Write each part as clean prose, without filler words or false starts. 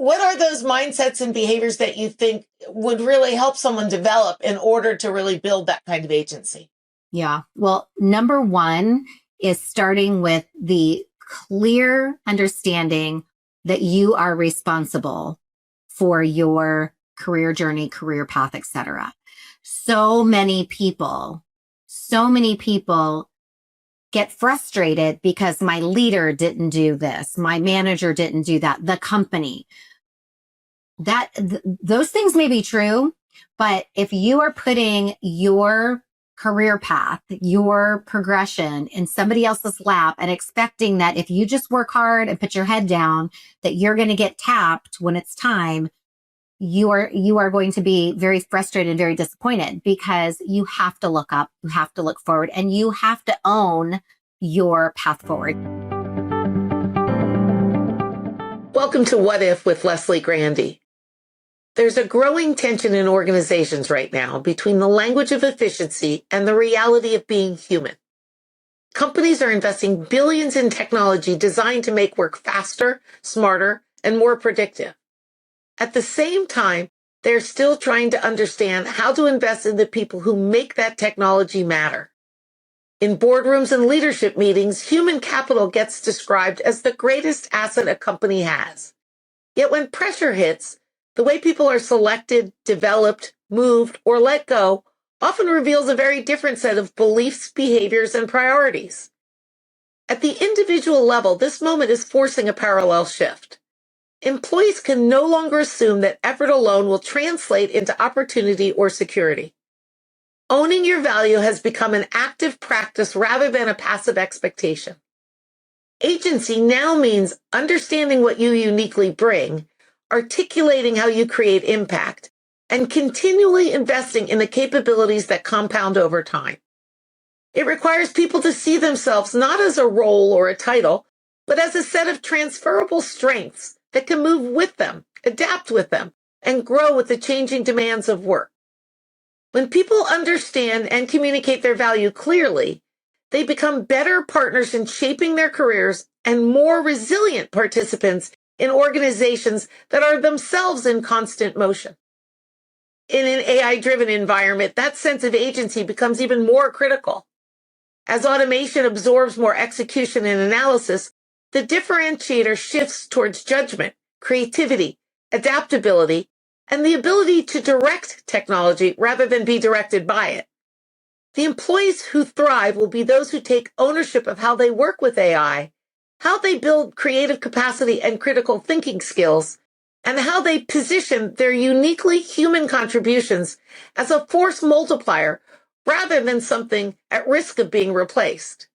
what are those mindsets and behaviors that you think would really help someone develop in order to really build that kind of agency? Yeah. Well, number one is starting with the clear understanding that you are responsible for your career journey, career path, etc. So many people get frustrated because my leader didn't do this, my manager didn't do that, the company. Those things may be true, but if you are putting your career path, your progression in somebody else's lap and expecting that if you just work hard and put your head down, that you're going to get tapped when it's time, you are going to be very frustrated and very disappointed, because you have to look up, you have to look forward, and you have to own your path forward. Welcome to What If with Leslie Grandy. There's a growing tension in organizations right now between the language of efficiency and the reality of being human. Companies are investing billions in technology designed to make work faster, smarter, and more predictive. At the same time, they're still trying to understand how to invest in the people who make that technology matter. In boardrooms and leadership meetings, human capital gets described as the greatest asset a company has. Yet when pressure hits, the way people are selected, developed, moved, or let go often reveals a very different set of beliefs, behaviors, and priorities. At the individual level, this moment is forcing a parallel shift. Employees can no longer assume that effort alone will translate into opportunity or security. Owning your value has become an active practice rather than a passive expectation. Agency now means understanding what you uniquely bring, articulating how you create impact, and continually investing in the capabilities that compound over time. It requires people to see themselves not as a role or a title, but as a set of transferable strengths that can move with them, adapt with them, and grow with the changing demands of work. When people understand and communicate their value clearly, they become better partners in shaping their careers and more resilient participants in organizations that are themselves in constant motion. In an AI-driven environment, that sense of agency becomes even more critical. As automation absorbs more execution and analysis, the differentiator shifts towards judgment, creativity, adaptability, and the ability to direct technology rather than be directed by it. The employees who thrive will be those who take ownership of how they work with AI, how they build creative capacity and critical thinking skills, and how they position their uniquely human contributions as a force multiplier rather than something at risk of being replaced.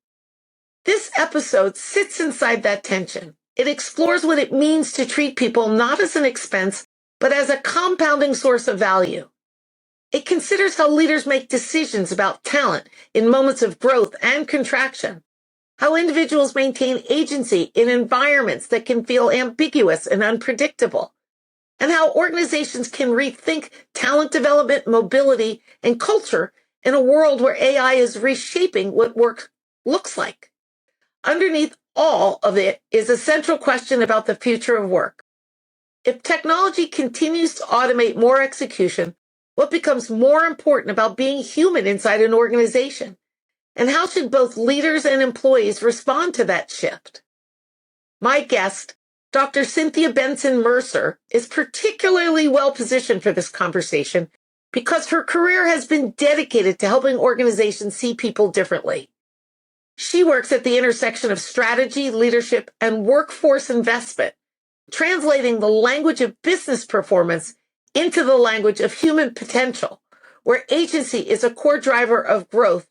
This episode sits inside that tension. It explores what it means to treat people not as an expense, but as a compounding source of value. It considers how leaders make decisions about talent in moments of growth and contraction, how individuals maintain agency in environments that can feel ambiguous and unpredictable, and how organizations can rethink talent development, mobility, and culture in a world where AI is reshaping what work looks like. Underneath all of it is a central question about the future of work. If technology continues to automate more execution, what becomes more important about being human inside an organization? And how should both leaders and employees respond to that shift? My guest, Dr. Cynthia Benson Mercer, is particularly well positioned for this conversation because her career has been dedicated to helping organizations see people differently. She works at the intersection of strategy, leadership, and workforce investment, translating the language of business performance into the language of human potential, where agency is a core driver of growth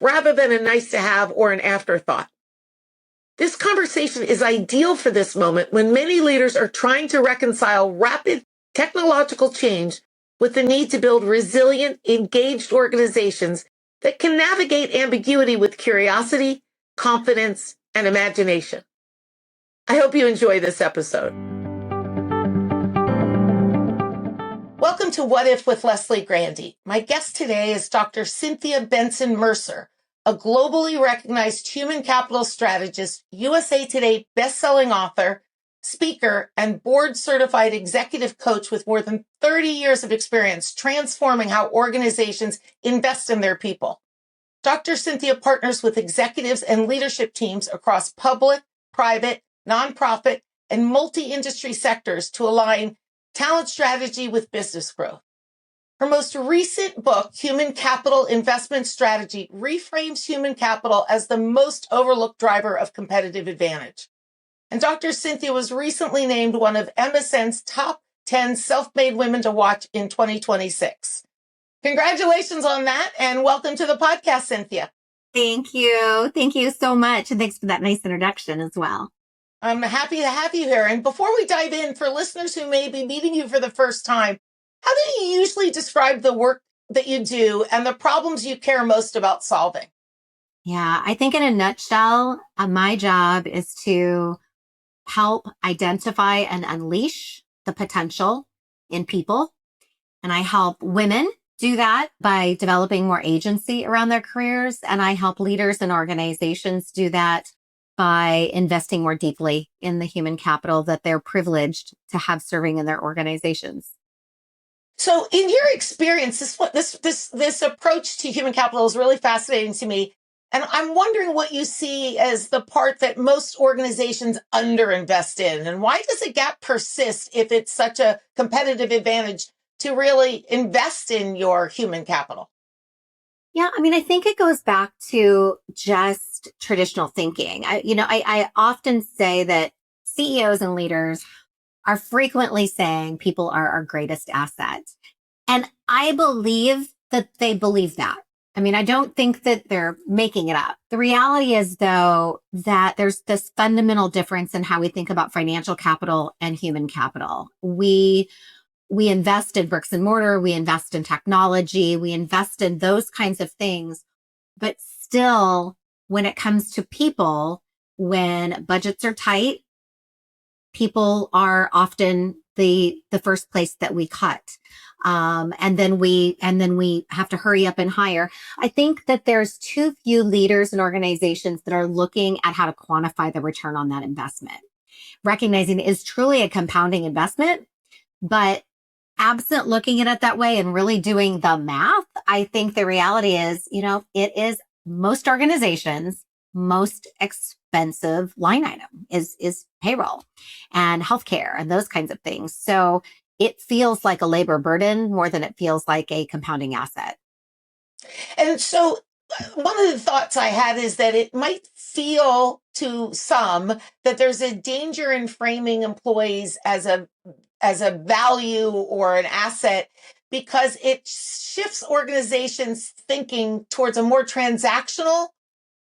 rather than a nice-to-have or an afterthought. This conversation is ideal for this moment when many leaders are trying to reconcile rapid technological change with the need to build resilient, engaged organizations that can navigate ambiguity with curiosity, confidence, and imagination. I hope you enjoy this episode. Welcome to What If with Leslie Grandy. My guest today is Dr. Cynthia Benson Mercer, a globally recognized human capital strategist, USA Today best-selling author, speaker, and board certified executive coach with more than 30 years of experience transforming how organizations invest in their people. Dr. Cynthia partners with executives and leadership teams across public, private, nonprofit, and multi-industry sectors to align talent strategy with business growth. Her most recent book, Human Capital Investment Strategy, reframes human capital as the most overlooked driver of competitive advantage. And Dr. Cynthia was recently named one of MSN's top 10 self-made women to watch in 2026. Congratulations on that, and welcome to the podcast, Cynthia. Thank you. Thank you so much. And thanks for that nice introduction as well. I'm happy to have you here. And before we dive in, for listeners who may be meeting you for the first time, how do you usually describe the work that you do and the problems you care most about solving? Yeah, I think in a nutshell, my job is to help identify and unleash the potential in people. And I help women do that by developing more agency around their careers. And I help leaders and organizations do that by investing more deeply in the human capital that they're privileged to have serving in their organizations. So in your experience, this approach to human capital is really fascinating to me. And I'm wondering what you see as the part that most organizations underinvest in, and why does a gap persist if it's such a competitive advantage to really invest in your human capital? Yeah, I mean, I think it goes back to just traditional thinking. I often say that CEOs and leaders are frequently saying people are our greatest asset. And I believe that they believe that. I mean, I don't think that they're making it up. The reality is, though, that there's this fundamental difference in how we think about financial capital and human capital. We invest in bricks and mortar, we invest in technology, we invest in those kinds of things. But still, when it comes to people, when budgets are tight, people are often the first place that we cut. And then we have to hurry up and hire. I think that there's too few leaders and organizations that are looking at how to quantify the return on that investment, recognizing it is truly a compounding investment, but absent looking at it that way and really doing the math, I think the reality is, it is most organizations' most expensive line item is payroll and healthcare and those kinds of things. So it feels like a labor burden more than it feels like a compounding asset. And so one of the thoughts I had is that it might feel to some that there's a danger in framing employees as a value or an asset, because it shifts organizations thinking towards a more transactional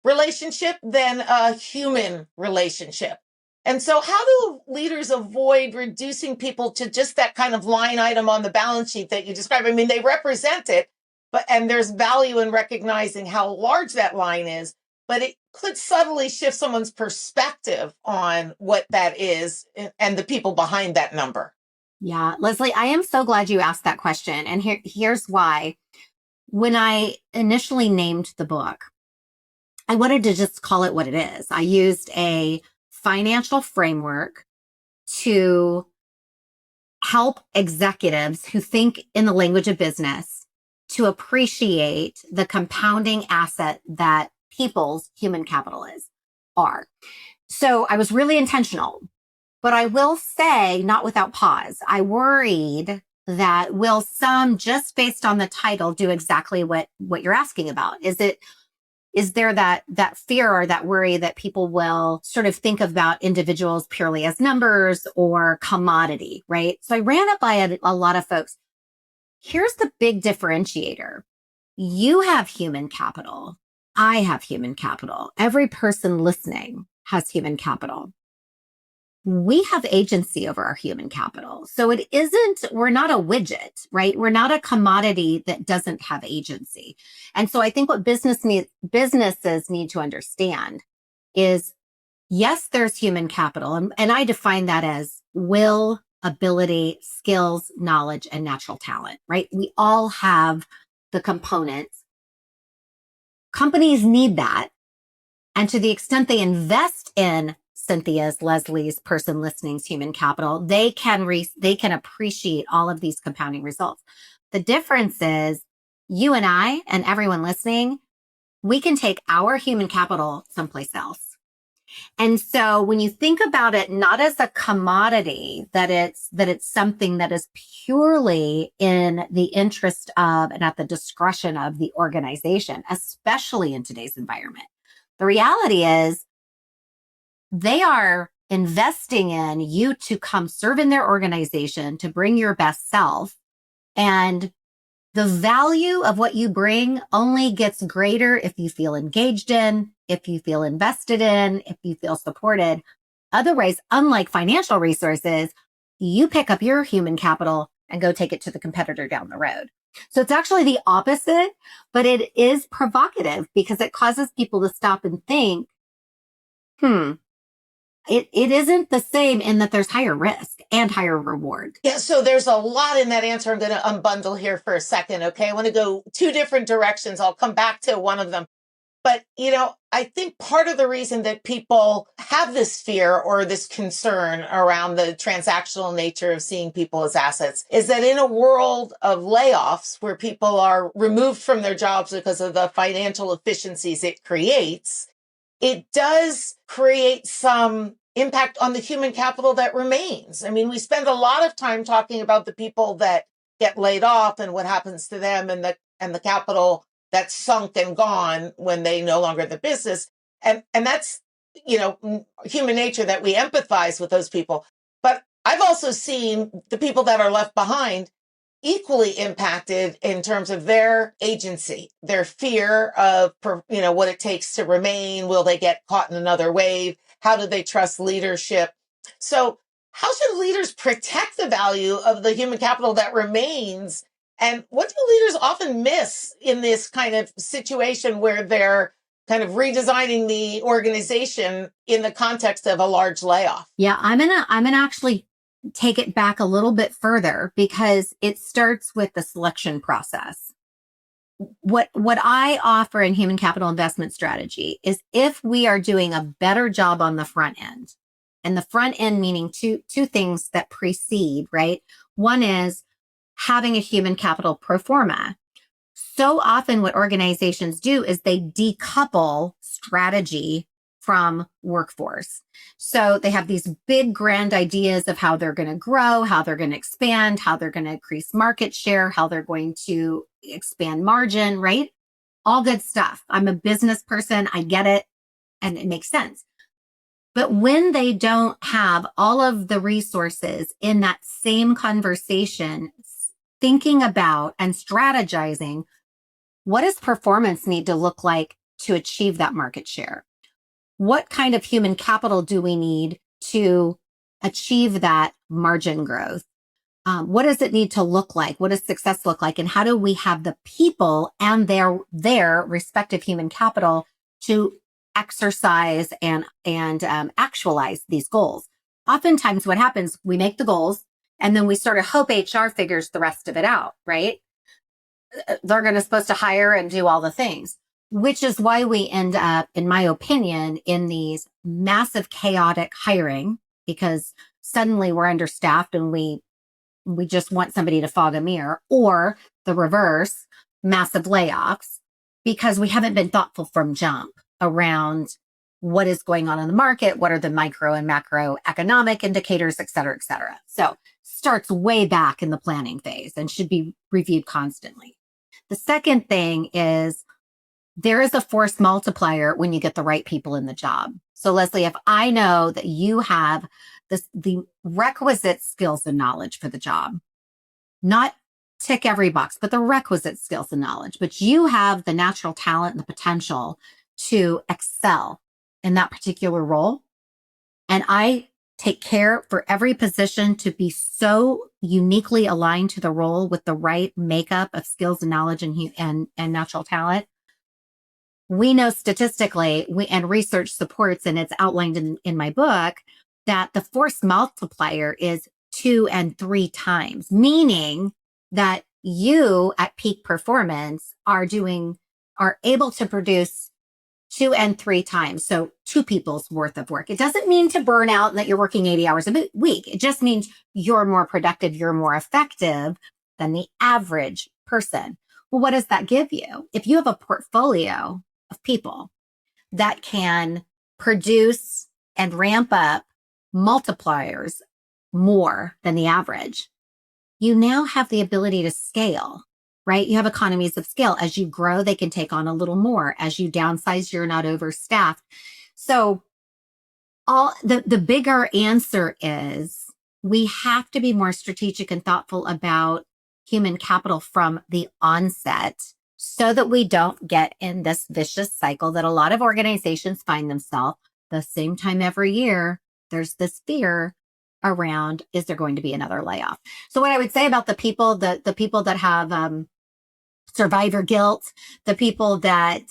relationship than a human relationship. And so how do leaders avoid reducing people to just that kind of line item on the balance sheet that you described? I mean, they represent it, and there's value in recognizing how large that line is, but it could subtly shift someone's perspective on what that is and the people behind that number. Yeah, Leslie, I am so glad you asked that question. And here's why. When I initially named the book, I wanted to just call it what it is. I used a financial framework to help executives who think in the language of business to appreciate the compounding asset that people's human capital are. So I was really intentional. But I will say, not without pause, I worried that will some, just based on the title, do exactly what you're asking about? Is there that fear or that worry that people will sort of think about individuals purely as numbers or commodity, right? So I ran it by a lot of folks. Here's the big differentiator. You have human capital. I have human capital. Every person listening has human capital. We have agency over our human capital. So we're not a widget, right? We're not a commodity that doesn't have agency. And so I think what businesses need to understand is, yes, there's human capital. And I define that as will, ability, skills, knowledge, and natural talent, right? We all have the components. Companies need that. And to the extent they invest in Cynthia's, Leslie's, person listening's human capital, they can appreciate all of these compounding results. The difference is you and I and everyone listening, we can take our human capital someplace else. And so when you think about it, not as a commodity, that it's something that is purely in the interest of and at the discretion of the organization, especially in today's environment. The reality is they are investing in you to come serve in their organization, to bring your best self. And the value of what you bring only gets greater if you feel engaged in, if you feel invested in, if you feel supported. Otherwise, unlike financial resources, you pick up your human capital and go take it to the competitor down the road. So it's actually the opposite, but it is provocative because it causes people to stop and think, it isn't the same in that there's higher risk and higher reward. Yeah, so there's a lot in that answer. I'm going to unbundle here for a second, okay? I want to go two different directions. I'll come back to one of them. But, I think part of the reason that people have this fear or this concern around the transactional nature of seeing people as assets is that in a world of layoffs where people are removed from their jobs because of the financial efficiencies it creates, it does create some impact on the human capital that remains. I mean, we spend a lot of time talking about the people that get laid off and what happens to them and the capital that's sunk and gone when they no longer in the business. And that's, human nature that we empathize with those people. But I've also seen the people that are left behind equally impacted in terms of their agency, their fear of, what it takes to remain. Will they get caught in another wave? How do they trust leadership? So how should leaders protect the value of the human capital that remains? And what do leaders often miss in this kind of situation where they're kind of redesigning the organization in the context of a large layoff? Yeah, I'm gonna actually take it back a little bit further because it starts with the selection process. What I offer in human capital investment strategy is if we are doing a better job on the front end, and the front end meaning two things that precede, right? One is having a human capital pro forma. So often what organizations do is they decouple strategy from workforce. So they have these big grand ideas of how they're going to grow, how they're going to expand, how they're going to increase market share, how they're going to expand margin, right? All good stuff. I'm a business person. I get it. And it makes sense. But when they don't have all of the resources in that same conversation, thinking about and strategizing, what does performance need to look like to achieve that market share? What kind of human capital do we need to achieve that margin growth? What does it need to look like? What does success look like? And how do we have the people and their respective human capital to exercise and actualize these goals? Oftentimes what happens, we make the goals and then we sort of hope HR figures the rest of it out, right? They're supposed to hire and do all the things, which is why we end up, in my opinion, in these massive chaotic hiring because suddenly we're understaffed and we just want somebody to fog a mirror, or the reverse, massive layoffs because we haven't been thoughtful from jump around what is going on in the market, what are the micro and macro economic indicators, et cetera, et cetera. So starts way back in the planning phase and should be reviewed constantly. The second thing is there is a force multiplier when you get the right people in the job. So Leslie, if I know that you have the requisite skills and knowledge for the job, not tick every box, but the requisite skills and knowledge, but you have the natural talent and the potential to excel in that particular role. And I take care for every position to be so uniquely aligned to the role with the right makeup of skills and knowledge and natural talent. We know statistically, and research supports, and it's outlined in my book, that the force multiplier is 2 and 3 times, meaning that you at peak performance are able to produce 2 and 3 times. So 2 people's worth of work. It doesn't mean to burn out and that you're working 80 hours a week. It just means you're more productive, you're more effective than the average person. Well, what does that give you? If you have a portfolio of people that can produce and ramp up multipliers more than the average, you now have the ability to scale, right? You have economies of scale. As you grow, they can take on a little more. As you downsize, you're not overstaffed. So all the bigger answer is we have to be more strategic and thoughtful about human capital from the onset so that we don't get in this vicious cycle that a lot of organizations find themselves the same time every year. There's this fear around, is there going to be another layoff? So what I would say about the people that have survivor guilt, the people that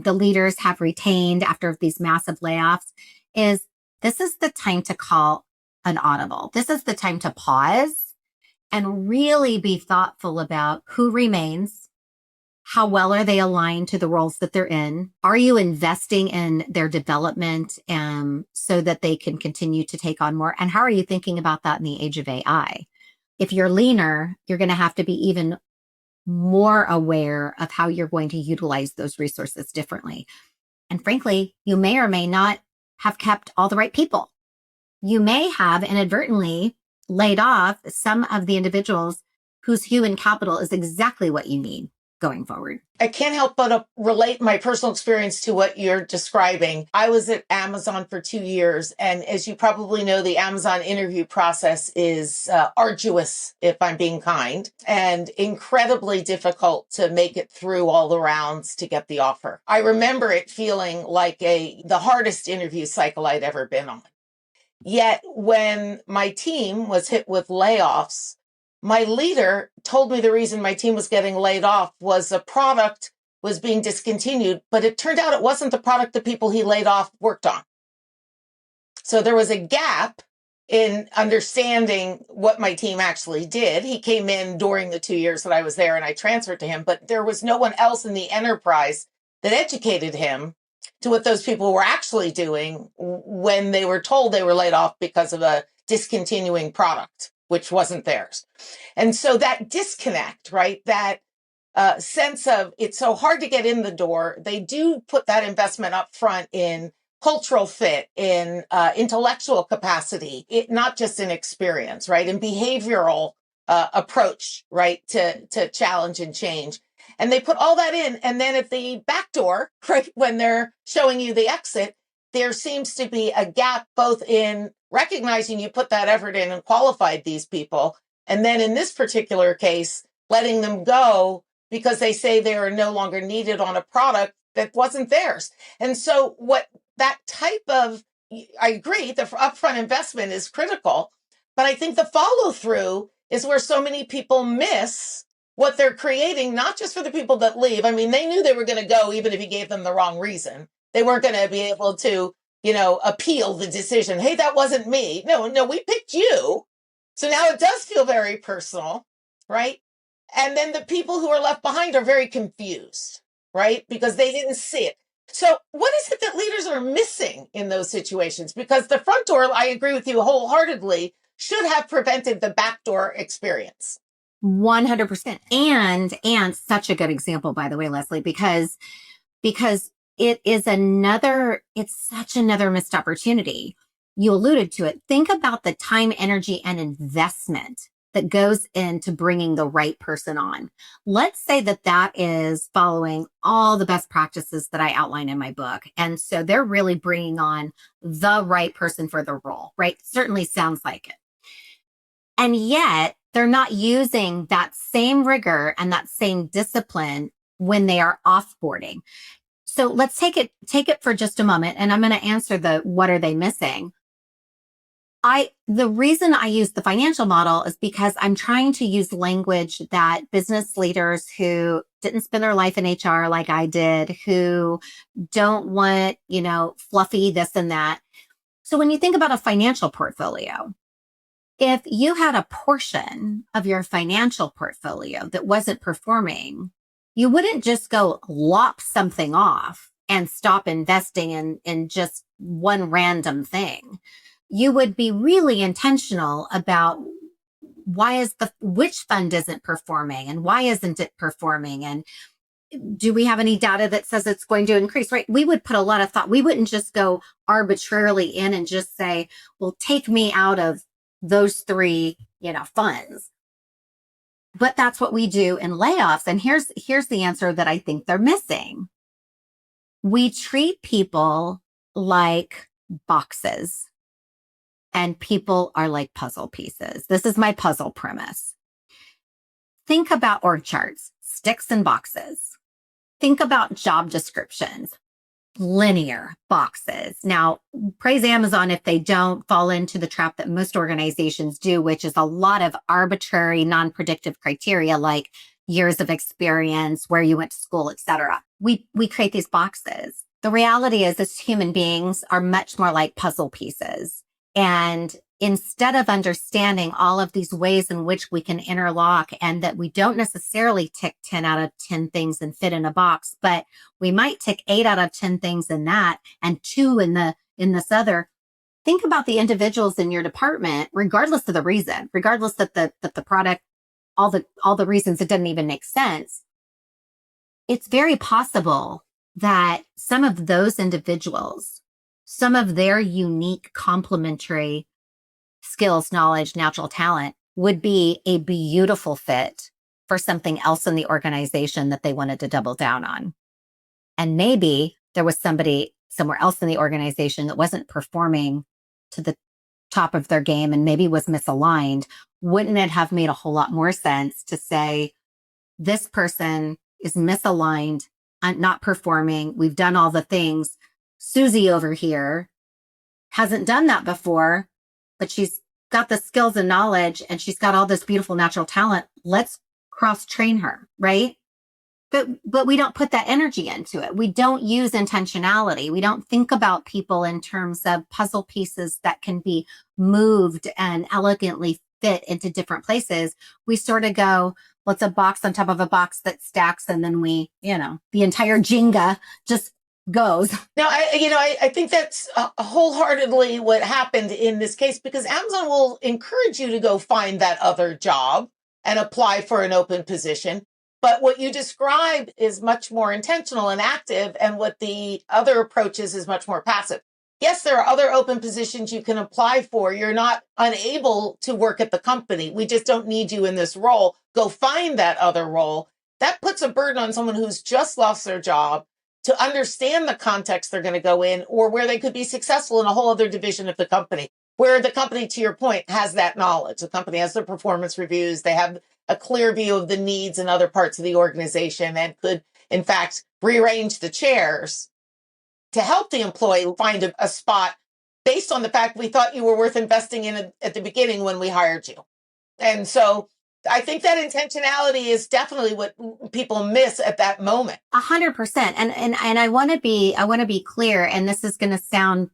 the leaders have retained after these massive layoffs, is this is the time to call an audible. This is the time to pause and really be thoughtful about who remains. How well are they aligned to the roles that they're in? Are you investing in their development so that they can continue to take on more? And how are you thinking about that in the age of AI? If you're leaner, you're going to have to be even more aware of how you're going to utilize those resources differently. And frankly, you may or may not have kept all the right people. You may have inadvertently laid off some of the individuals whose human capital is exactly what you need going forward. I can't help but relate my personal experience to what you're describing. I was at Amazon for 2 years. And as you probably know, the Amazon interview process is arduous, if I'm being kind, and incredibly difficult to make it through all the rounds to get the offer. I remember it feeling like the hardest interview cycle I'd ever been on. Yet when my team was hit with layoffs, my leader told me the reason my team was getting laid off was a product was being discontinued, but it turned out it wasn't the product the people he laid off worked on. So there was a gap in understanding what my team actually did. He came in during the 2 years that I was there and I transferred to him, but there was no one else in the enterprise that educated him to what those people were actually doing when they were told they were laid off because of a discontinuing product, which wasn't theirs. And so that disconnect, right? That sense of it's so hard to get in the door. They do put that investment up front in cultural fit, in intellectual capacity, not just in experience, right? In behavioral approach, right? To challenge and change. And they put all that in. And then at the back door, right, when they're showing you the exit, there seems to be a gap both in recognizing you put that effort in and qualified these people. And then in this particular case, letting them go because they say they are no longer needed on a product that wasn't theirs. And so what that type of, I agree, the upfront investment is critical, but I think the follow through is where so many people miss what they're creating, not just for the people that leave. I mean, they knew they were going to go even if you gave them the wrong reason. They weren't going to be able to, appeal the decision. Hey, that wasn't me. No, we picked you. So now it does feel very personal, right? And then the people who are left behind are very confused, right? Because they didn't see it. So what is it that leaders are missing in those situations? Because the front door, I agree with you wholeheartedly, should have prevented the backdoor experience. 100%. And such a good example, by the way, Leslie, because it's such another missed opportunity. You alluded to it. Think about the time, energy, and investment that goes into bringing the right person on. Let's say that is following all the best practices that I outline in my book. And so they're really bringing on the right person for the role, right? Certainly sounds like it. And yet they're not using that same rigor and that same discipline when they are offboarding. So let's take it for just a moment. And I'm going to answer what are they missing? The reason I use the financial model is because I'm trying to use language that business leaders who didn't spend their life in HR like I did, who don't want, fluffy this and that. So when you think about a financial portfolio, if you had a portion of your financial portfolio that wasn't performing, you wouldn't just go lop something off and stop investing in just one random thing. You would be really intentional about which fund isn't performing and why isn't it performing, and do we have any data that says it's going to increase, right? We would put a lot of thought. We wouldn't just go arbitrarily in and just say, well, take me out of those three, funds. But that's what we do in layoffs. And here's the answer that I think they're missing. We treat people like boxes, and people are like puzzle pieces. This is my puzzle premise. Think about org charts, sticks and boxes. Think about job descriptions, linear boxes. Now, praise Amazon if they don't fall into the trap that most organizations do, which is a lot of arbitrary, non-predictive criteria like years of experience, where you went to school, etc. We create these boxes. The reality is, as human beings are much more like puzzle pieces. And instead of understanding all of these ways in which we can interlock, and that we don't necessarily tick 10 out of 10 things and fit in a box, but we might tick 8 out of 10 things in that and 2 in this other. Think about the individuals in your department, regardless of the reason, regardless that the product, all the reasons it doesn't even make sense. It's very possible that some of those individuals, some of their unique complementary skills, knowledge, natural talent would be a beautiful fit for something else in the organization that they wanted to double down on. And maybe there was somebody somewhere else in the organization that wasn't performing to the top of their game and maybe was misaligned. Wouldn't it have made a whole lot more sense to say, this person is misaligned, not performing. We've done all the things. Susie over here hasn't done that before, but she's got the skills and knowledge, and she's got all this beautiful natural talent. Let's cross-train her, right? But we don't put that energy into it. We don't use intentionality. We don't think about people in terms of puzzle pieces that can be moved and elegantly fit into different places. We sort of go, well, it's a box on top of a box that stacks, and then we, the entire Jenga just goes. Now, I think that's wholeheartedly what happened in this case, because Amazon will encourage you to go find that other job and apply for an open position. But what you describe is much more intentional and active, and what the other approach is much more passive. Yes, there are other open positions you can apply for. You're not unable to work at the company. We just don't need you in this role. Go find that other role. That puts a burden on someone who's just lost their job to understand the context they're going to go in, or where they could be successful in a whole other division of the company, where the company, to your point, has that knowledge. The company has their performance reviews. They have a clear view of the needs in other parts of the organization, and could, in fact, rearrange the chairs to help the employee find a spot based on the fact we thought you were worth investing in at the beginning when we hired you. And so I think that intentionality is definitely what people miss at that moment. 100%. And I want to be clear, and this is going to sound,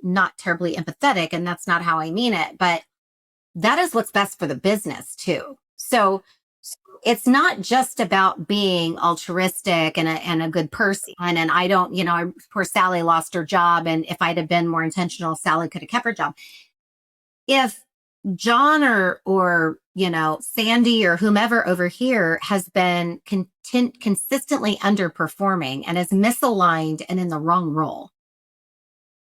not terribly empathetic, and that's not how I mean it, but that is what's best for the business too. So it's not just about being altruistic and a good person. And I don't, poor Sally lost her job, and if I'd have been more intentional, Sally could have kept her job. If John or Sandy or whomever over here has been consistently underperforming and is misaligned and in the wrong role,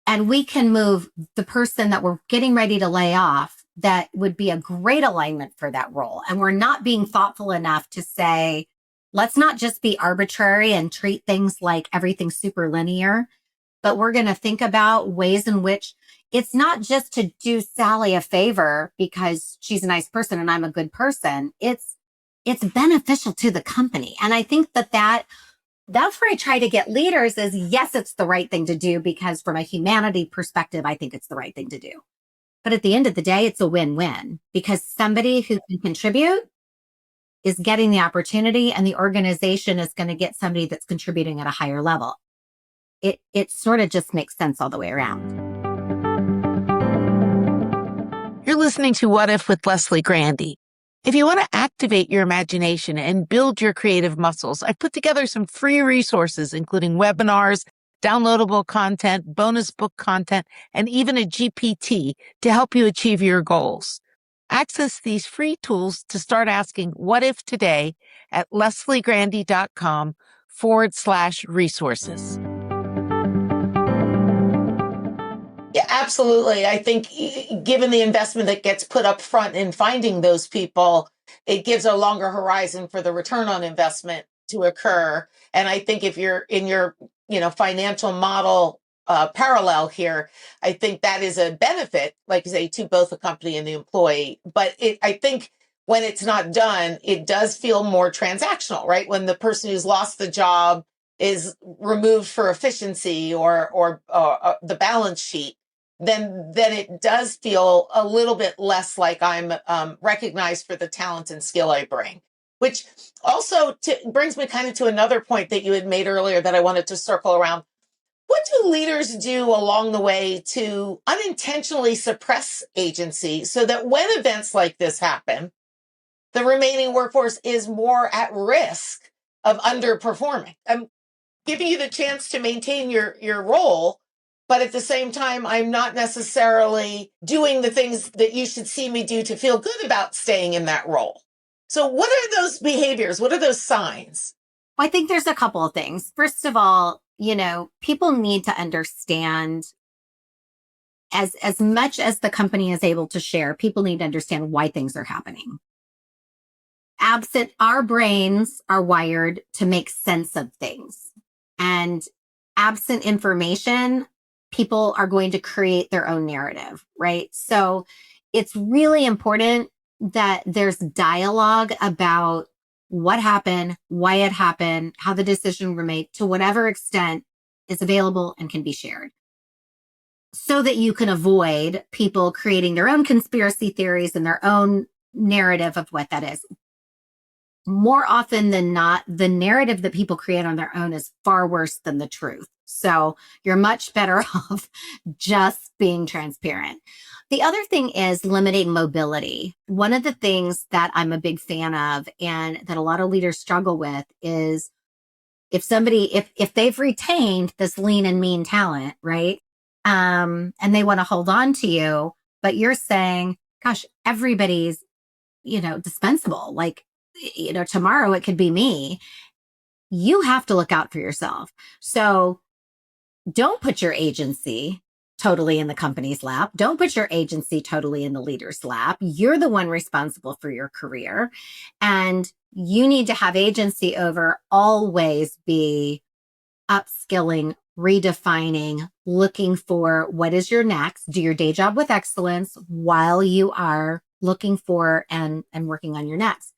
and we can move the person that we're getting ready to lay off that would be a great alignment for that role, and we're not being thoughtful enough to say, let's not just be arbitrary and treat things like everything's super linear, but we're going to think about ways in which it's not just to do Sally a favor because she's a nice person and I'm a good person. It's beneficial to the company. And I think that's where I try to get leaders is, yes, it's the right thing to do, because from a humanity perspective, I think it's the right thing to do. But at the end of the day, it's a win-win, because somebody who can contribute is getting the opportunity, and the organization is going to get somebody that's contributing at a higher level. It sort of just makes sense all the way around. You're listening to What If with Leslie Grandy. If you want to activate your imagination and build your creative muscles, I've put together some free resources, including webinars, downloadable content, bonus book content, and even a GPT to help you achieve your goals. Access these free tools to start asking what if today at lesliegrandy.com/resources. Yeah, absolutely. I think given the investment that gets put up front in finding those people, it gives a longer horizon for the return on investment to occur. And I think if you're in your, financial model parallel here, I think that is a benefit, like you say, to both the company and the employee. But I think when it's not done, it does feel more transactional, right? When the person who's lost the job is removed for efficiency or the balance sheet, then it does feel a little bit less like I'm recognized for the talent and skill I bring. Which also brings me kind of to another point that you had made earlier that I wanted to circle around. What do leaders do along the way to unintentionally suppress agency so that when events like this happen, the remaining workforce is more at risk of underperforming? I'm giving you the chance to maintain your role, but at the same time, I'm not necessarily doing the things that you should see me do to feel good about staying in that role. So what are those behaviors? What are those signs? Well, I think there's a couple of things. First of all, people need to understand as much as the company is able to share, people need to understand why things are happening. Our brains are wired to make sense of things. And absent information, people are going to create their own narrative, right? So it's really important that there's dialogue about what happened, why it happened, how the decision was made, to whatever extent is available and can be shared, so that you can avoid people creating their own conspiracy theories and their own narrative of what that is. More often than not, the narrative that people create on their own is far worse than the truth. So you're much better off just being transparent. The other thing is limiting mobility. One of the things that I'm a big fan of and that a lot of leaders struggle with is if they've retained this lean and mean talent, right? And they want to hold on to you, but you're saying, gosh, everybody's, dispensable. Like, tomorrow it could be me. You have to look out for yourself. So don't put your agency totally in the company's lap. Don't put your agency totally in the leader's lap. You're the one responsible for your career. And you need to have agency over always be upskilling, redefining, looking for what is your next. Do your day job with excellence while you are looking for and working on your next.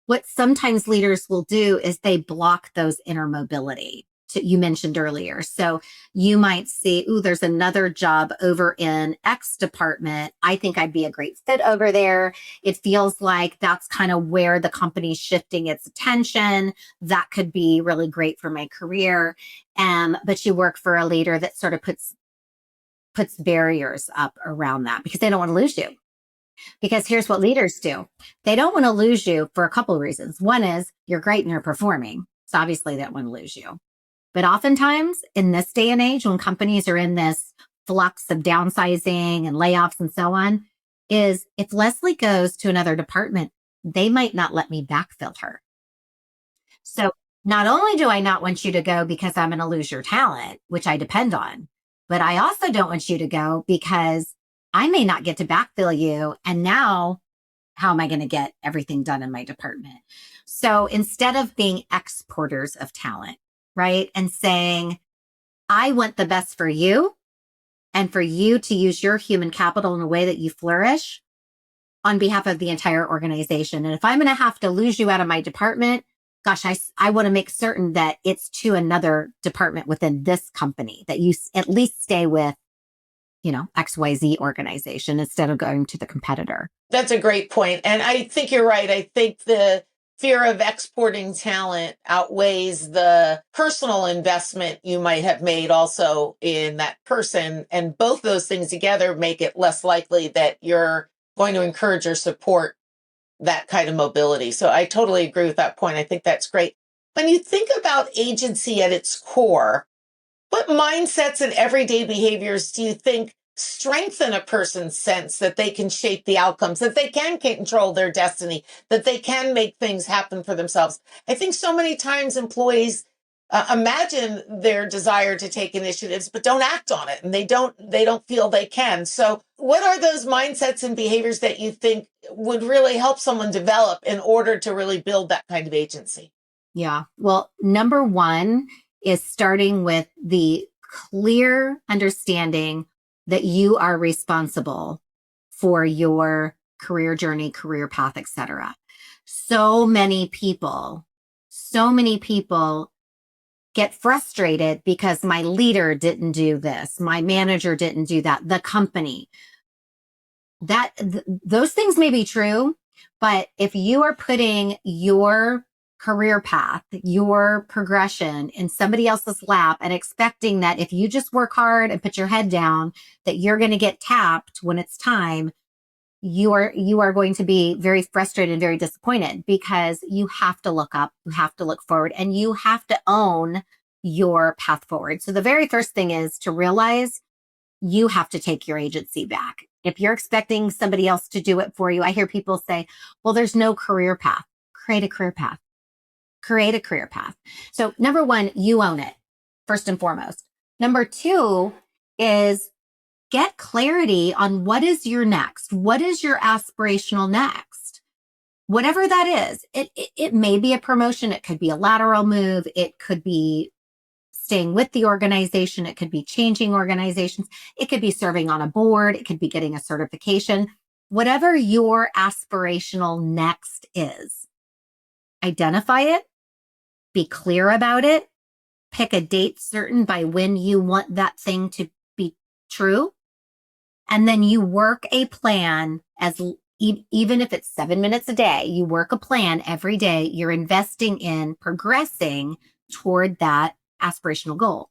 What sometimes leaders will do is they block those inner mobility you mentioned earlier. So you might see, there's another job over in X department. I think I'd be a great fit over there. It feels like that's kind of where the company's shifting its attention. That could be really great for my career. But you work for a leader that sort of puts barriers up around that because they don't want to lose you. Because here's what leaders do. They don't want to lose you for a couple of reasons. One is you're great and you're performing. So obviously they don't want to lose you. But oftentimes in this day and age, when companies are in this flux of downsizing and layoffs and so on, is if Leslie goes to another department, they might not let me backfill her. So not only do I not want you to go because I'm going to lose your talent, which I depend on, but I also don't want you to go because I may not get to backfill you. And now how am I going to get everything done in my department? So instead of being exporters of talent, right, and saying, I want the best for you and for you to use your human capital in a way that you flourish on behalf of the entire organization. And if I'm going to have to lose you out of my department, gosh, I want to make certain that it's to another department within this company, that you at least stay with, XYZ organization instead of going to the competitor. That's a great point. And I think you're right. I think the fear of exporting talent outweighs the personal investment you might have made also in that person. And both those things together make it less likely that you're going to encourage or support that kind of mobility. So I totally agree with that point. I think that's great. When you think about agency at its core, what mindsets and everyday behaviors do you think strengthen a person's sense that they can shape the outcomes, that they can control their destiny, that they can make things happen for themselves? I think so many times employees imagine their desire to take initiatives, but don't act on it, and they don't feel they can. So what are those mindsets and behaviors that you think would really help someone develop in order to really build that kind of agency? Yeah. Well, number one is starting with the clear understanding that you are responsible for your career journey, career path, etc. So many people get frustrated because my leader didn't do this, my manager didn't do that, the company. Those things may be true, but if you are putting your career path, your progression in somebody else's lap and expecting that if you just work hard and put your head down, that you're going to get tapped when it's time, you are going to be very frustrated and very disappointed, because you have to look up, you have to look forward, and you have to own your path forward. So the very first thing is to realize you have to take your agency back. If you're expecting somebody else to do it for you, I hear people say, well, there's no career path. Create a career path. Create a career path. So number one, you own it, first and foremost. Number two is get clarity on what is your next. What is your aspirational next? Whatever that is, it may be a promotion. It could be a lateral move. It could be staying with the organization. It could be changing organizations. It could be serving on a board. It could be getting a certification. Whatever your aspirational next is, identify it, be clear about it, pick a date certain by when you want that thing to be true. And then you work a plan even if it's 7 minutes a day, you work a plan every day. You're investing in progressing toward that aspirational goal.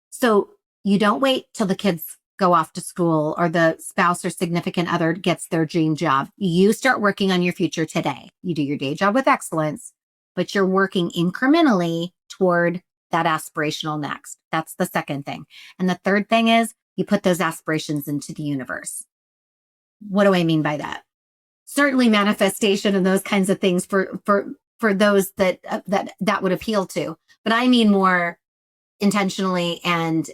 So you don't wait till the kids go off to school or the spouse or significant other gets their dream job. You start working on your future today. You do your day job with excellence, but you're working incrementally toward that aspirational next. That's the second thing. And the third thing is you put those aspirations into the universe. What do I mean by that? Certainly manifestation and those kinds of things for those that would appeal to, but I mean more intentionally and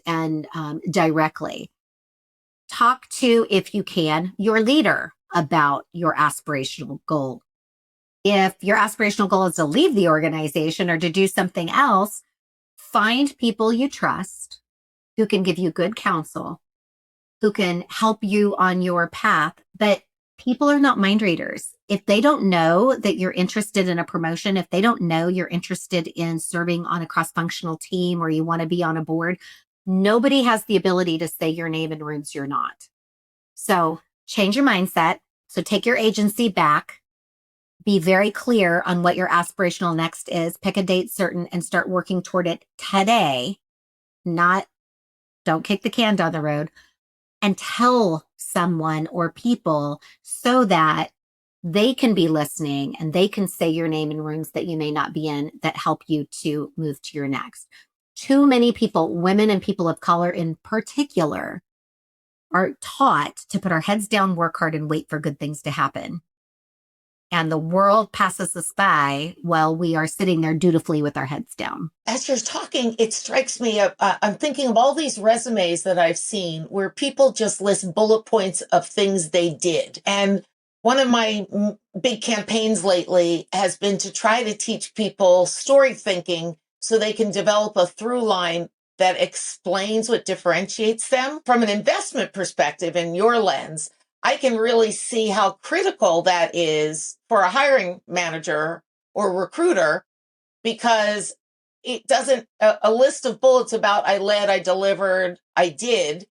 directly. Talk to, if you can, your leader about your aspirational goal. If your aspirational goal is to leave the organization or to do something else, find people you trust who can give you good counsel, who can help you on your path. But people are not mind readers. If they don't know that you're interested in a promotion, if they don't know you're interested in serving on a cross-functional team or you want to be on a board, nobody has the ability to say your name in rooms you're not. So change your mindset. So take your agency back. Be very clear on what your aspirational next is. Pick a date certain and start working toward it today. Don't kick the can down the road. And tell someone or people so that they can be listening and they can say your name in rooms that you may not be in that help you to move to your next. Too many people, women and people of color in particular, are taught to put our heads down, work hard, and wait for good things to happen. And the world passes us by while we are sitting there dutifully with our heads down. As you're talking, it strikes me, I'm thinking of all these resumes that I've seen where people just list bullet points of things they did. And one of my big campaigns lately has been to try to teach people story thinking so they can develop a through line that explains what differentiates them. From an investment perspective, in your lens, I can really see how critical that is for a hiring manager or recruiter, because it doesn't, a list of bullets about I led, I delivered, I did,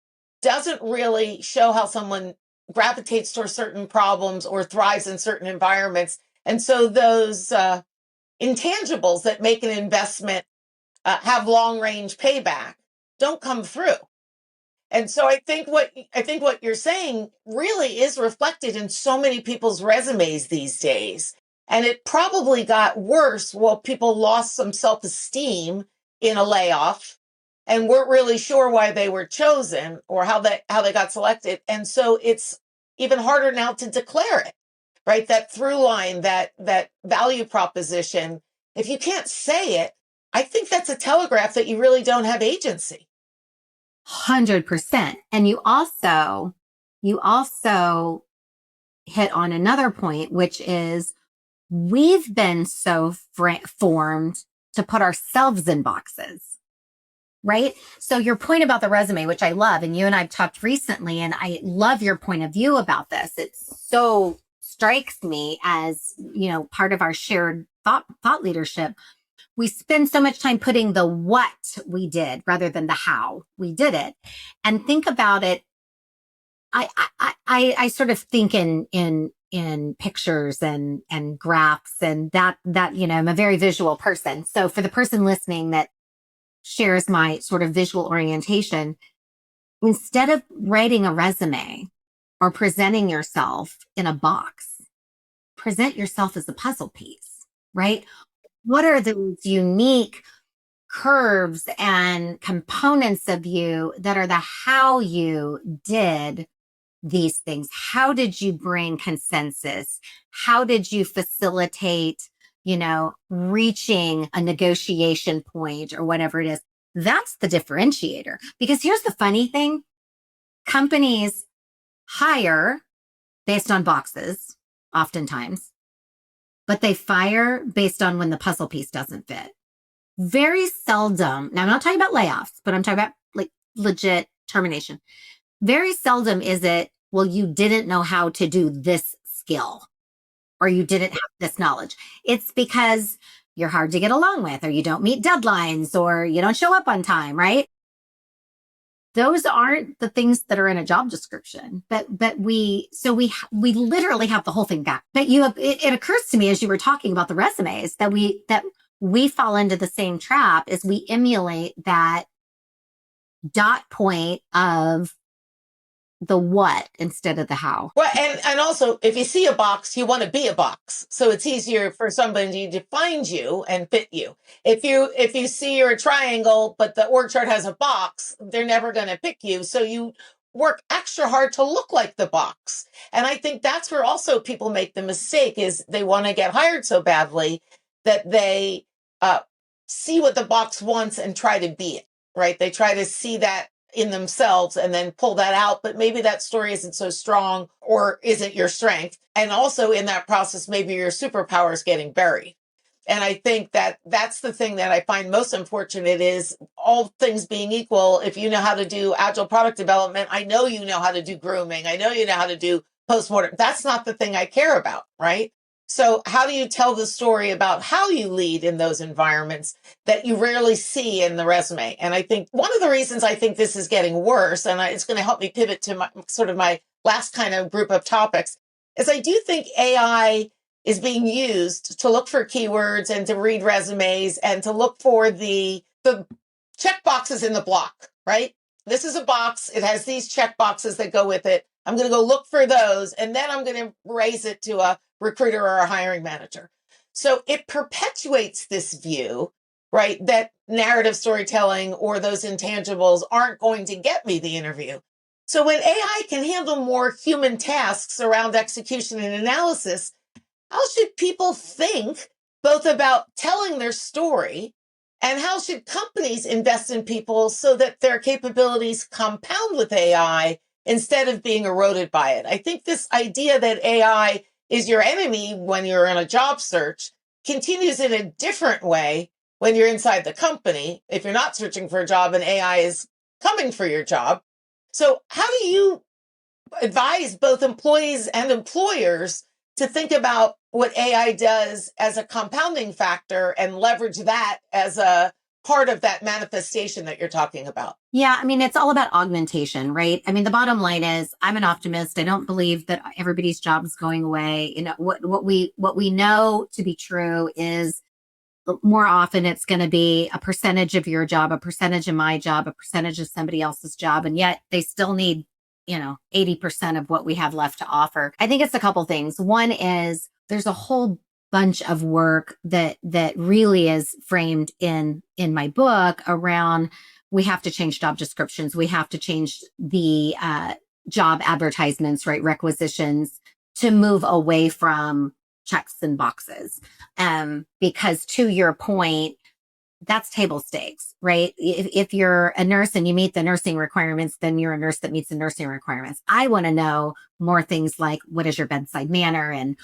doesn't really show how someone gravitates towards certain problems or thrives in certain environments. And so those intangibles that make an investment have long range payback don't come through. And so I think what you're saying really is reflected in so many people's resumes these days. And it probably got worse while people lost some self-esteem in a layoff and weren't really sure why they were chosen or how they got selected. And so it's even harder now to declare it, right? That through line, that value proposition. If you can't say it, I think that's a telegraph that you really don't have agency. 100%. And you also hit on another point, which is we've been so formed to put ourselves in boxes, right? So your point about the resume, which I love, and you and I've talked recently, and I love your point of view about this. It so strikes me as, part of our shared thought leadership. We spend so much time putting the what we did rather than the how we did it. And think about it. I sort of think in pictures and graphs and that, I'm a very visual person. So for the person listening that shares my sort of visual orientation, instead of writing a resume or presenting yourself in a box, present yourself as a puzzle piece, right? What are those unique curves and components of you that are the how you did these things? How did you bring consensus? How did you facilitate, reaching a negotiation point or whatever it is? That's the differentiator. Because here's the funny thing. Companies hire based on boxes, oftentimes, but they fire based on when the puzzle piece doesn't fit. Very seldom. Now, I'm not talking about layoffs, but I'm talking about like legit termination. Very seldom is it, well, you didn't know how to do this skill or you didn't have this knowledge. It's because you're hard to get along with, or you don't meet deadlines, or you don't show up on time, right? Those aren't the things that are in a job description, but we literally have the whole thing back. But it occurs to me as you were talking about the resumes that we fall into the same trap as we emulate that dot point of the what instead of the how. Well, and also, if you see a box, you want to be a box. So it's easier for somebody to find you and fit you. If you see you're a triangle, but the org chart has a box, they're never going to pick you. So you work extra hard to look like the box. And I think that's where also people make the mistake is they want to get hired so badly that they see what the box wants and try to be it, right? They try to see that in themselves and then pull that out. But maybe that story isn't so strong or isn't your strength. And also in that process, maybe your superpower is getting buried. And I think that that's the thing that I find most unfortunate is all things being equal. If you know how to do agile product development, I know you know how to do grooming. I know you know how to do postmortem. That's not the thing I care about, right? So how do you tell the story about how you lead in those environments that you rarely see in the resume? And I think one of the reasons I think this is getting worse, and it's going to help me pivot to my last kind of group of topics, is I do think AI is being used to look for keywords and to read resumes and to look for the check boxes in the block, right? This is a box. It has these check boxes that go with it. I'm going to go look for those, and then I'm going to raise it to a recruiter or a hiring manager. So it perpetuates this view, right, that narrative storytelling or those intangibles aren't going to get me the interview. So when AI can handle more human tasks around execution and analysis, how should people think both about telling their story and how should companies invest in people so that their capabilities compound with AI instead of being eroded by it? I think this idea that AI is your enemy when you're in a job search continues in a different way when you're inside the company, if you're not searching for a job and AI is coming for your job. So how do you advise both employees and employers to think about what AI does as a compounding factor and leverage that as a part of that manifestation that you're talking about? Yeah, I mean, it's all about augmentation, right? I mean, the bottom line is I'm an optimist. I don't believe that everybody's job is going away. What we know to be true is more often it's going to be a percentage of your job, a percentage of my job, a percentage of somebody else's job. And yet they still need, 80% of what we have left to offer. I think it's a couple things. One is there's a whole bunch of work that really is framed in my book around we have to change job descriptions. We have to change the job advertisements, right? Requisitions to move away from checks and boxes. Because to your point, that's table stakes, right? If you're a nurse and you meet the nursing requirements, then you're a nurse that meets the nursing requirements. I want to know more things like what is your bedside manner and,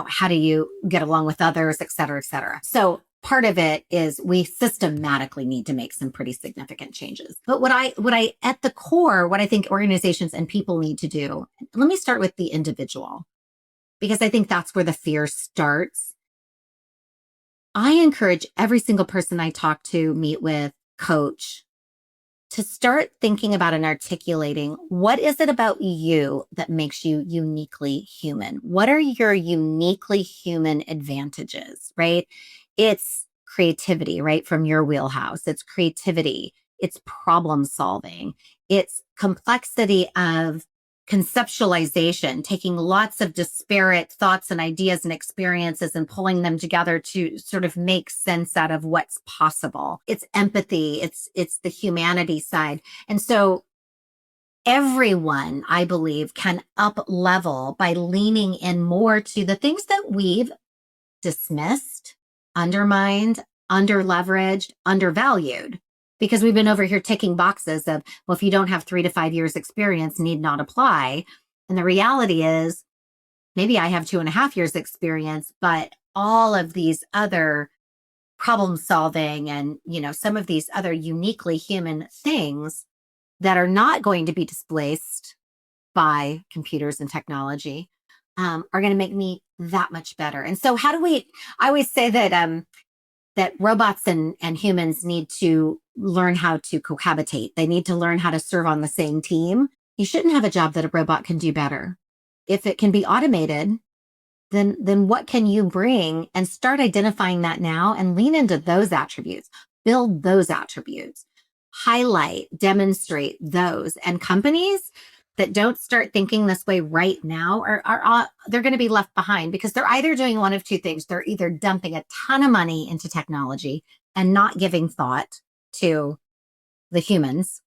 how do you get along with others, et cetera, et cetera. So part of it is we systematically need to make some pretty significant changes. But what I at the core, what I think organizations and people need to do, let me start with the individual, because I think that's where the fear starts. I encourage every single person I talk to, meet with, coach, to start thinking about and articulating what is it about you that makes you uniquely human? What are your uniquely human advantages, right? It's creativity, right? From your wheelhouse. It's creativity. It's problem solving. It's complexity of conceptualization, taking lots of disparate thoughts and ideas and experiences and pulling them together to sort of make sense out of what's possible. It's empathy. It's the humanity side. And so everyone, I believe, can up level by leaning in more to the things that we've dismissed, undermined, underleveraged, undervalued. Because we've been over here ticking boxes of, well, if you don't have 3 to 5 years experience, need not apply. And the reality is maybe I have 2.5 years experience, but all of these other problem solving and, some of these other uniquely human things that are not going to be displaced by computers and technology are going to make me that much better. And so I always say that robots and humans need to learn how to cohabitate. They need to learn how to serve on the same team. You shouldn't have a job that a robot can do better. If it can be automated, then what can you bring, and start identifying that now and lean into those attributes, build those attributes, highlight, demonstrate those. And companies that don't start thinking this way right now are they're going to be left behind, because they're either doing one of two things. They're either dumping a ton of money into technology and not giving thought to the humans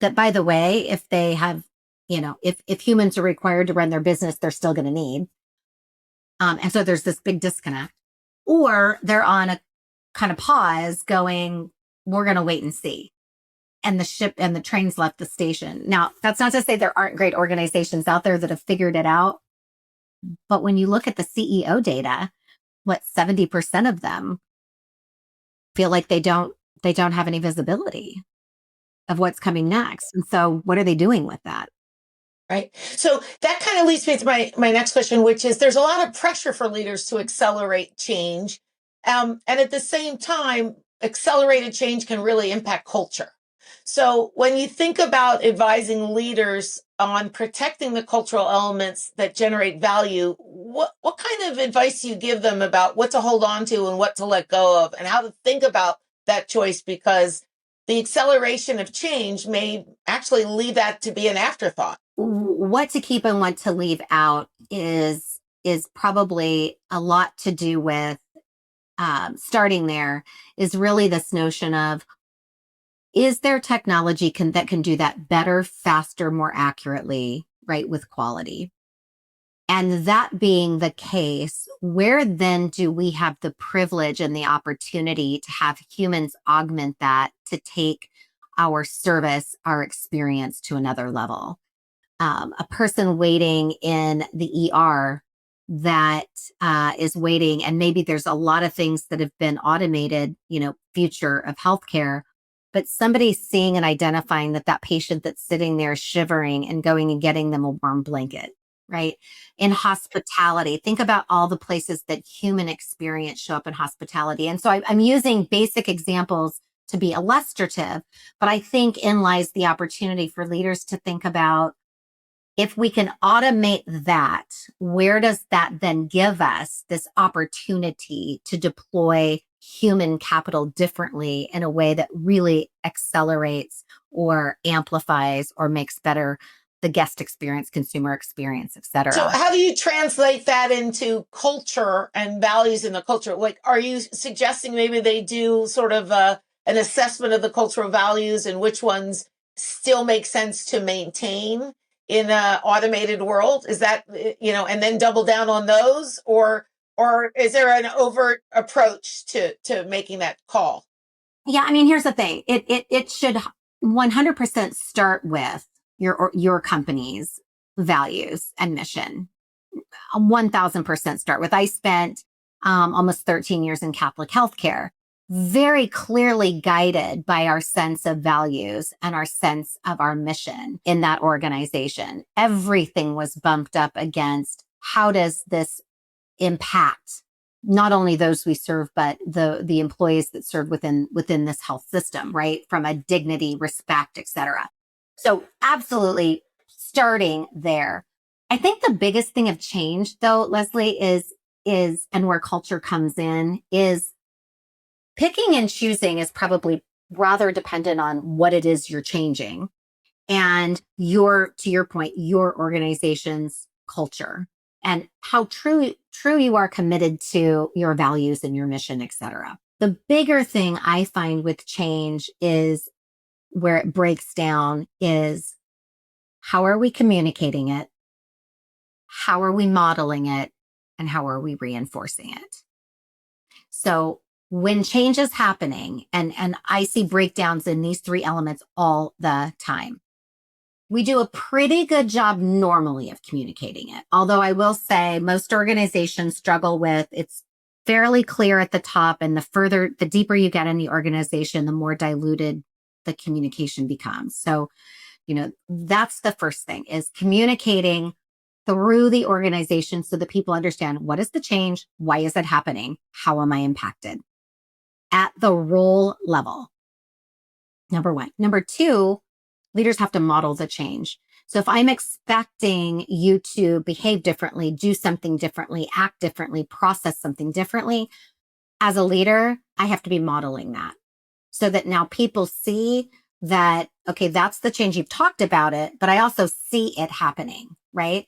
that, by the way, if they have, if humans are required to run their business, they're still going to need. And so there's this big disconnect, or they're on a kind of pause going, we're going to wait and see. And the ship and the trains left the station. Now, that's not to say there aren't great organizations out there that have figured it out. But when you look at the CEO data, 70% of them feel like they don't have any visibility of what's coming next. And so what are they doing with that? Right. So that kind of leads me to my next question, which is there's a lot of pressure for leaders to accelerate change. And at the same time, accelerated change can really impact culture. So when you think about advising leaders on protecting the cultural elements that generate value, what kind of advice do you give them about what to hold on to and what to let go of, and how to think about that choice? Because the acceleration of change may actually leave that to be an afterthought. What to keep and what to leave out is probably a lot to do with starting there is really this notion of, is there technology that can do that better, faster, more accurately, right, with quality? And that being the case, where then do we have the privilege and the opportunity to have humans augment that to take our service, our experience to another level? A person waiting in the ER that is waiting, and maybe there's a lot of things that have been automated, future of healthcare, but somebody seeing and identifying that patient that's sitting there shivering and going and getting them a warm blanket, right? In hospitality, think about all the places that human experience show up in hospitality. And so I'm using basic examples to be illustrative, but I think in lies the opportunity for leaders to think about, if we can automate that, where does that then give us this opportunity to deploy human capital differently in a way that really accelerates or amplifies or makes better the guest experience, consumer experience, et So cetera. how do you translate that into culture and values in the culture? Like, are you suggesting maybe they do sort of an assessment of the cultural values and which ones still make sense to maintain in an automated world? Is that, and then double down on those, or is there an overt approach to making that call? Yeah, I mean, here's the thing. It should 100% start with your company's values and mission. 1000% start with. I spent almost 13 years in Catholic healthcare, very clearly guided by our sense of values and our sense of our mission in that organization. Everything was bumped up against how does this impact not only those we serve, but the employees that serve within this health system, right? From a dignity, respect, et cetera. So absolutely starting there. I think the biggest thing of change though, Leslie, is and where culture comes in is picking and choosing is probably rather dependent on what it is you're changing and to your point, your organization's culture and how true you are committed to your values and your mission, et cetera. The bigger thing I find with change is where it breaks down is how are we communicating it? How are we modeling it? And how are we reinforcing it? So when change is happening, and I see breakdowns in these three elements all the time, we do a pretty good job normally of communicating it. Although I will say most organizations struggle with it's fairly clear at the top, and the deeper you get in the organization, the more diluted the communication becomes. So, that's the first thing is communicating through the organization so that people understand what is the change? Why is it happening? How am I impacted? At the role level. Number one. Number two, leaders have to model the change. So if I'm expecting you to behave differently, do something differently, act differently, process something differently, as a leader, I have to be modeling that so that now people see that, okay, that's the change. You've talked about it, but I also see it happening, right?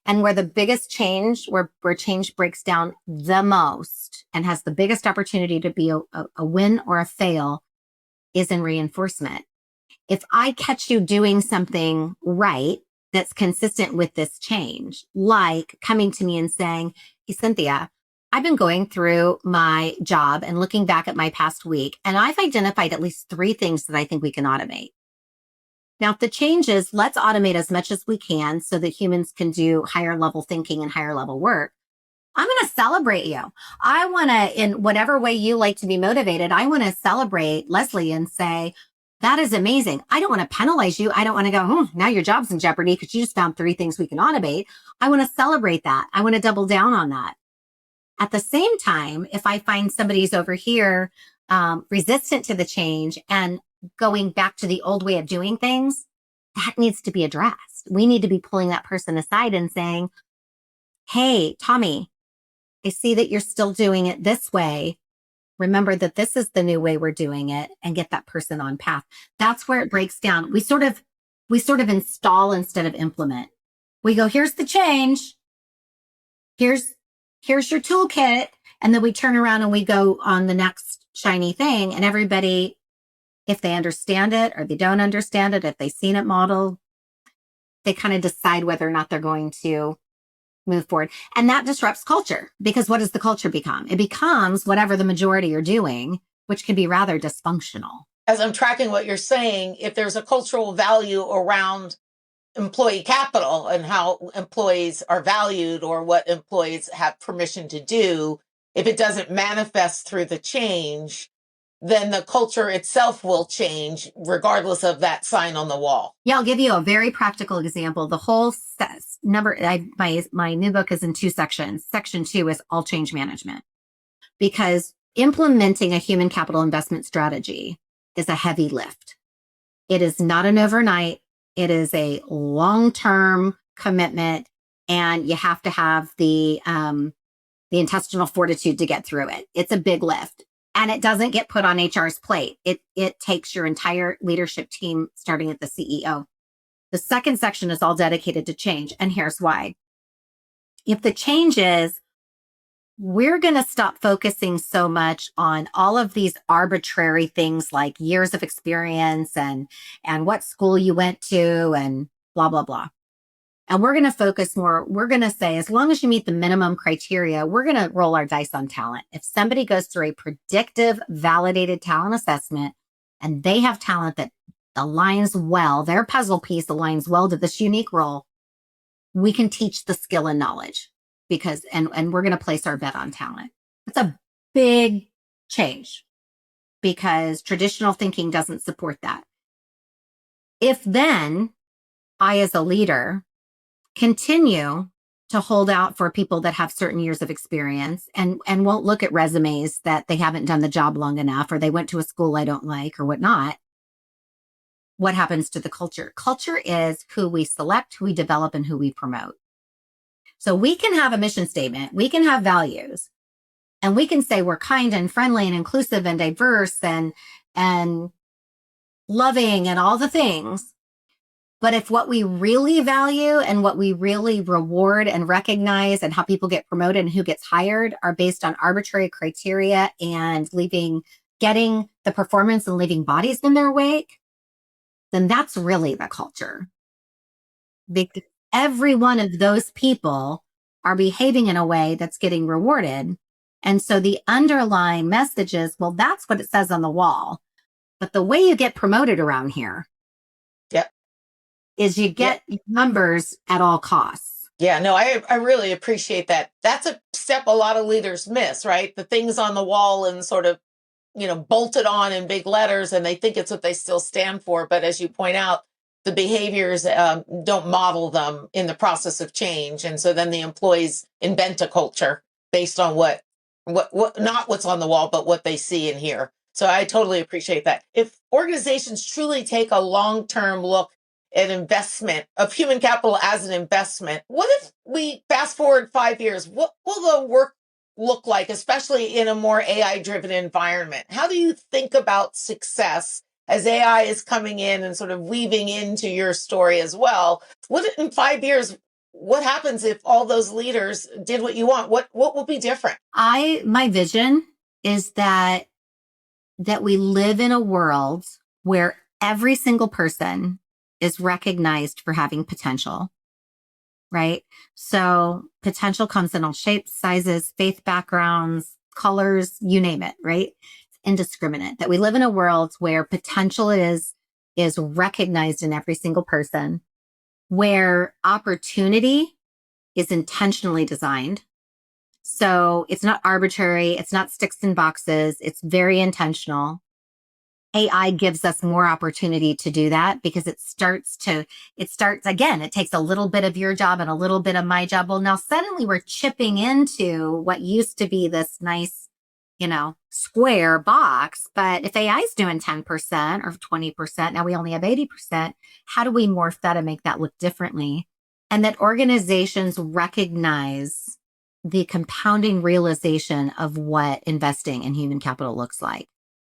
And where the biggest change, where change breaks down the most and has the biggest opportunity to be a win or a fail is in reinforcement. If I catch you doing something right that's consistent with this change, like coming to me and saying, hey, Cynthia, I've been going through my job and looking back at my past week, and I've identified at least 3 things that I think we can automate. Now, if the change is let's automate as much as we can so that humans can do higher level thinking and higher level work, I'm going to celebrate you. I want to, in whatever way you like to be motivated, I want to celebrate Leslie and say, that is amazing. I don't want to penalize you. I don't want to go, now your job's in jeopardy because you just found 3 things we can automate. I want to celebrate that. I want to double down on that. At the same time, if I find somebody's over here resistant to the change and going back to the old way of doing things, that needs to be addressed. We need to be pulling that person aside and saying, hey, Tommy, I see that you're still doing it this way. Remember that this is the new way we're doing it, and get that person on path. That's where it breaks down. We sort of install instead of implement. We go, here's the change. Here's your toolkit. And then we turn around and we go on the next shiny thing. And everybody, if they understand it or they don't understand it, if they've seen it modeled, they kind of decide whether or not they're going to move forward. And that disrupts culture, because what does the culture become? It becomes whatever the majority are doing, which can be rather dysfunctional. As I'm tracking what you're saying, if there's a cultural value around employee capital and how employees are valued or what employees have permission to do, if it doesn't manifest through the change, then the culture itself will change regardless of that sign on the wall. Yeah, I'll give you a very practical example. The whole my new book is in 2 sections. Section 2 is all change management, because implementing a human capital investment strategy is a heavy lift. It is not an overnight. It is a long-term commitment, and you have to have the intestinal fortitude to get through it. It's a big lift. And it doesn't get put on HR's plate. It takes your entire leadership team, starting at the CEO. The second section is all dedicated to change. And here's why. If the change is, we're going to stop focusing so much on all of these arbitrary things like years of experience and what school you went to and blah, blah, blah. And we're going to focus more. We're going to say, as long as you meet the minimum criteria, we're going to roll our dice on talent. If somebody goes through a predictive, validated talent assessment and they have talent that aligns well, their puzzle piece aligns well to this unique role, we can teach the skill and knowledge because, and we're going to place our bet on talent. It's a big change because traditional thinking doesn't support that. If then I, as a leader, continue to hold out for people that have certain years of experience and won't look at resumes that they haven't done the job long enough or they went to a school I don't like or whatnot, what happens to the culture? Culture is who we select, who we develop, and who we promote. So we can have a mission statement, we can have values, and we can say we're kind and friendly and inclusive and diverse and loving and all the things. But if what we really value and what we really reward and recognize and how people get promoted and who gets hired are based on arbitrary criteria and getting the performance and leaving bodies in their wake, then that's really the culture. Because every one of those people are behaving in a way that's getting rewarded. And so the underlying message is, well, that's what it says on the wall. But the way you get promoted around here is you get numbers at all costs. Yeah, no, I really appreciate that. That's a step a lot of leaders miss, right? The things on the wall and sort of, bolted on in big letters, and they think it's what they still stand for. But as you point out, the behaviors don't model them in the process of change. And so then the employees invent a culture based on what not what's on the wall, but what they see and hear. So I totally appreciate that. If organizations truly take a long-term look at investment of human capital as an investment, what if we fast forward 5 years? What will the work look like, especially in a more AI-driven environment? How do you think about success as AI is coming in and sort of weaving into your story as well? What in 5 years, what happens if all those leaders did what you want? What will be different? My vision is that we live in a world where every single person is recognized for having potential, right? So potential comes in all shapes, sizes, faith backgrounds, colors, you name it, right? It's indiscriminate. That we live in a world where potential is recognized in every single person, where opportunity is intentionally designed. So it's not arbitrary. It's not sticks and boxes. It's very intentional. AI gives us more opportunity to do that because it starts again, it takes a little bit of your job and a little bit of my job. Well, now suddenly we're chipping into what used to be this nice, square box. But if AI is doing 10% or 20%, now we only have 80%, how do we morph that and make that look differently? And that organizations recognize the compounding realization of what investing in human capital looks like,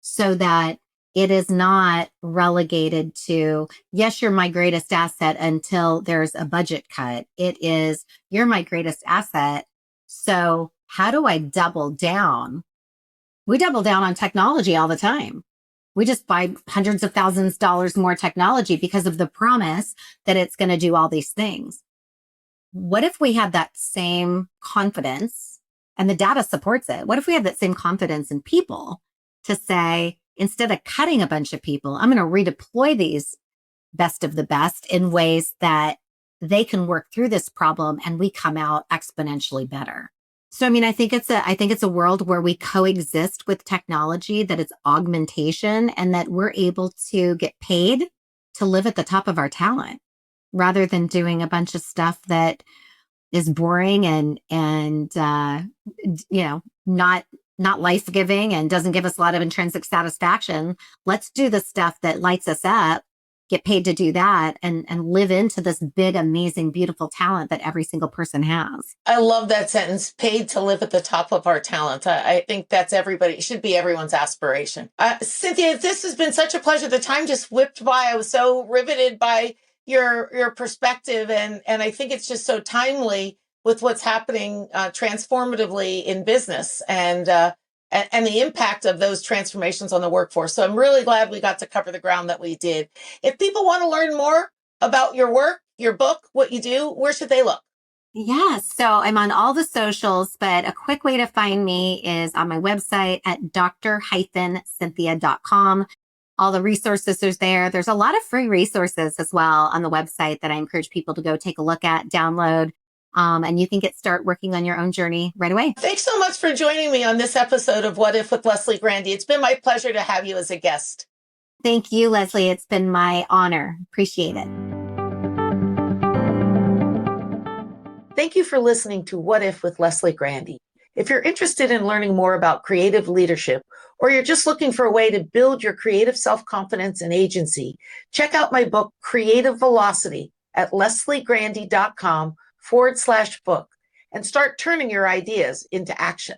so that it is not relegated to, yes, you're my greatest asset until there's a budget cut. It is, you're my greatest asset. So how do I double down? We double down on technology all the time. We just buy hundreds of thousands of dollars more technology because of the promise that it's going to do all these things. What if we had that same confidence, and the data supports it? What if we have that same confidence in people to say, instead of cutting a bunch of people, I'm going to redeploy these best of the best in ways that they can work through this problem and we come out exponentially better. So, I think it's a world where we coexist with technology, that it's augmentation, and that we're able to get paid to live at the top of our talent rather than doing a bunch of stuff that is boring and not life-giving and doesn't give us a lot of intrinsic satisfaction. Let's do the stuff that lights us up get paid to do that and live into this big, amazing, beautiful talent that every single person has. I love that sentence, paid to live at the top of our talent. I think that's everybody, it should be everyone's aspiration. Cynthia, this has been such a pleasure. The time just whipped by. I was so riveted by your perspective. And I think it's just so timely with what's happening transformatively in business and the impact of those transformations on the workforce. So I'm really glad we got to cover the ground that we did. If people want to learn more about your work, your book, what you do, where should they look? Yeah, so I'm on all the socials, but a quick way to find me is on my website at dr-cynthia.com. All the resources are there. There's a lot of free resources as well on the website that I encourage people to go take a look at, download, and you can start working on your own journey right away. Thanks so much for joining me on this episode of What If with Leslie Grandy. It's been my pleasure to have you as a guest. Thank you, Leslie. It's been my honor. Appreciate it. Thank you for listening to What If with Leslie Grandy. If you're interested in learning more about creative leadership, or you're just looking for a way to build your creative self-confidence and agency, check out my book, Creative Velocity, at lesliegrandy.com/book and start turning your ideas into action.